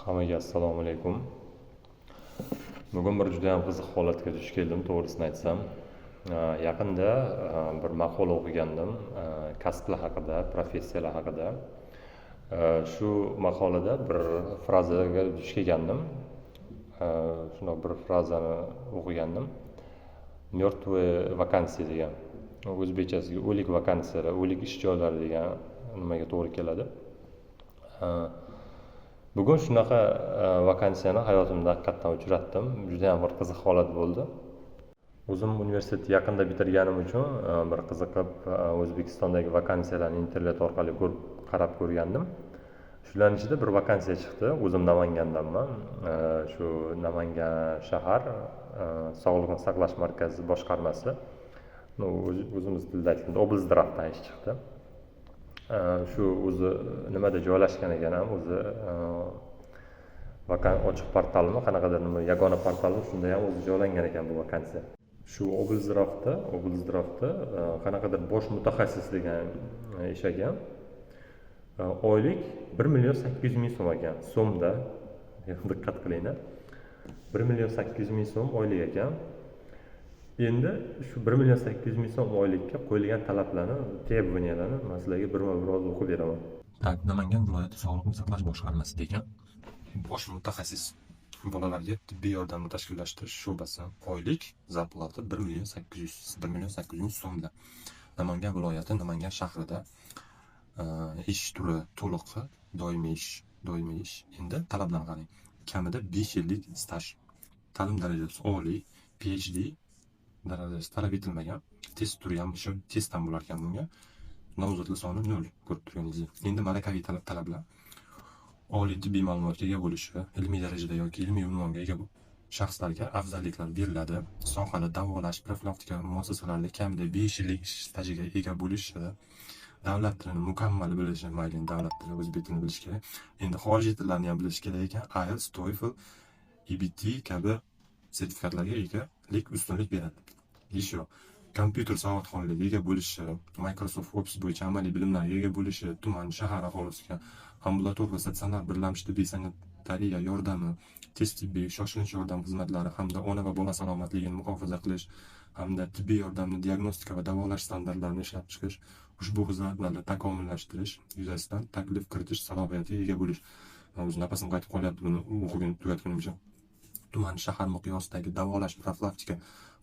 Hammaga assalomu alaykum. Bugun bir juda ham qiziq holatga duch keldim, to'g'risini aytsam. Yaqinda bir maqola o'qigandim, kasblar haqida, professiyalar haqida. Shu maqolada bir frazaga duch kelgandim. Shunday bir frazani o'qigandim. Mертвые vakansiya degan. O'zbekchasiga o'lik vakansiyalar, o'lik ish joylari degan nimaga to'g'ri keladi. Bugun shunaqa vakansiyani hayotimda haqiqatdan uchratdim. Juda ham bir qiziq holat bo'ldi. O'zim universitetni yaqinda bitirganim uchun bir qiziqib O'zbekistondagi vakansiyalarni internet orqali qarab ko'rgandim. Shularning ichida bir vakansiya chiqdi. O'zim Namangandanman. Shu Namangan shahar Sog'liqni saqlash markazi boshqarmasi. O'zimiz tilda aytganda oblzdravdan ish chiqdi. Shu o'zi nimada joylashgan ekan ham o'zi ochiq portalmi qanaqadir nima yagona portalmi shunda ham o'zi joylangan ekan bu vakansiya. Shu oblzdravda qanaqadir bosh mutaxassis degan ish ekan. Oylik 1.800.000 so'm ekan, so'mda. Diqqat qilinglar. 1.800.000 so'm oylik ekan. Endi shu 1.800.000 so'm oylikka qo'yilgan talablarni, trебованияларni men sizlarga birma-bir o'qib beraman. Namangan viloyati Sog'liqni saqlash boshqarmasi degan bosh mutaxassis bolalarga tibbiy yordamni tashkillashtirish sho'basi oylik zarplata 1.800.000 so'mda. Namangan viloyati Namangan shahrida ish turi to'liq doimiy ish. Endi talablarga qarang. Kamida 5 yillik staj, ta'lim darajasi oliy, PhD darajasi talab etilmagan, test turi ham shu testdan bo'lar ekan bunga. Nomzodlar soni 0 ko'rib turganingizdek. Endi malakaviy talablar oliy tibbiy ma'lumotga ega bo'lishi, ilmiy darajada yoki ilmiy unvonga ega shaxslarga afzalliklar beriladi. Sohada davolash profilaktika muassasalarida kamida 5 yillik ish stajiga ega bo'lishi, davlat tilini mukammal bilishi, mayli davlat tili, o'zbek tilini bilish kerak. Endi xorijiy tillarni ham bilish kerak ekan. IELTS, TOEFL, EBT kabi sertifikatlarga egalik ustunlik beradi. Ish yo'q. Kompyuter savodxonligiga ega bo'lishi, Microsoft Office bo'yicha amaliy bilimlarga ega bo'lishi, tuman, shahar aholisiga ambulator va statsionar birlamchi tibbiy sanitariya yordami, tez tibbiy shoshilinch yordam xizmatlari hamda ona va bola salomatligini muhofaza qilish hamda tibbiy yordamni diagnostika va davolash standartlarini ishlab chiqish, ushbu xizmatlarni takomillashtirish yuzasidan taklif kiritish salohiyatiga ega bo'lish. O'z nafasim qaytib qolyapti buni o'qib tugatgunimcha. Tuman, shahar miqyosidagi davolash profilaktika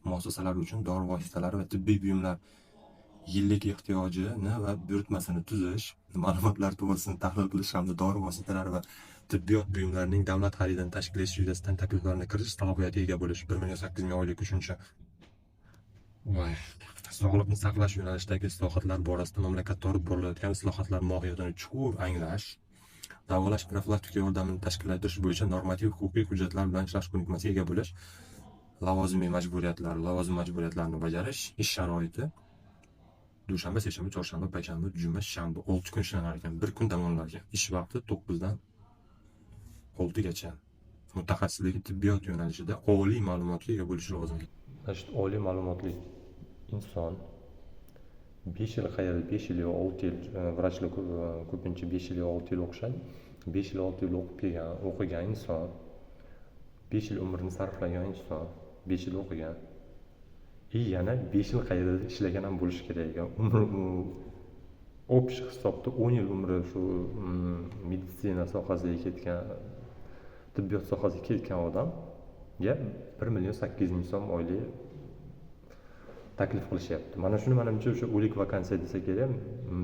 muassasalari uchun dori vositalari va tibbiy buyumlar yillik ehtiyojini va buyurtmasini tuzish, ma'lumotlar to'g'risini tahlil qilish hamda dori vositalari va tibbiyot buyumlarining davlat xaridini tashkil etish yuzasidan takliflarni kiritish salohiyatiga ega bo'lish. 1.800.000 oylik uchinchi. Sog'liqni saqlash yo'nalishidagi islohotlar borasida mamlakatda olib borilayotgan islohotlar mohiyatini chuqur anglash, davolash profilaktika yordamini tashkillashtirish bo'yicha normativ huquqiy hujjatlar bilan ishlash ko'nikmasiga ega bo'lish, lavozim majburiyatlarini bajarish, ish sharoiti dushanba, seshanba, chorshanba, payshanba, juma, shanba 6 kun ishlanar ekan, 1 kun dam olinadi. Ish vaqti 9 dan 6 gacha. Mutaxassisligi tibbiyot yo'nalishida oliy ma'lumotga ega bo'lishi lozim. Oliy ma'lumotli inson 5 yil qayerda 5 yil yo 6 yil vrachlik ko'pincha 5 yil yo 6 yil o'qishadi. 5 yil 6 yil o'qigan inson, 5 yil umrini sarflagan inson, 5 yil o'qigan. Yana 5 yil qayerda ishlagan ham bo'lishi kerak ekan. Umri общий hisobda 10 yil umri shu meditsina sohasiga ketgan, tibbiyot sohasiga ketgan odamga 1.800.000 so'm oylik taklif qilishyapti. Mana shuni menimcha o'sha o'lik vakansiya desa kerak,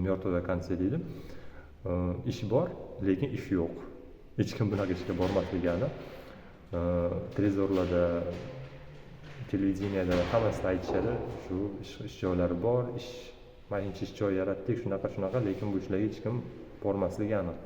mертвая vakansiya deydi. Ish bor, lekin ish yo'q. Hech kim bunaqa ishga bormasligi aniq. Trezorlarda, televideniyada hammasida aytishadi, shu ish joylari bor, maydincha ish joyi yaratdik, shunaqa, lekin bu ishlarga hech kim bormasligi aniq.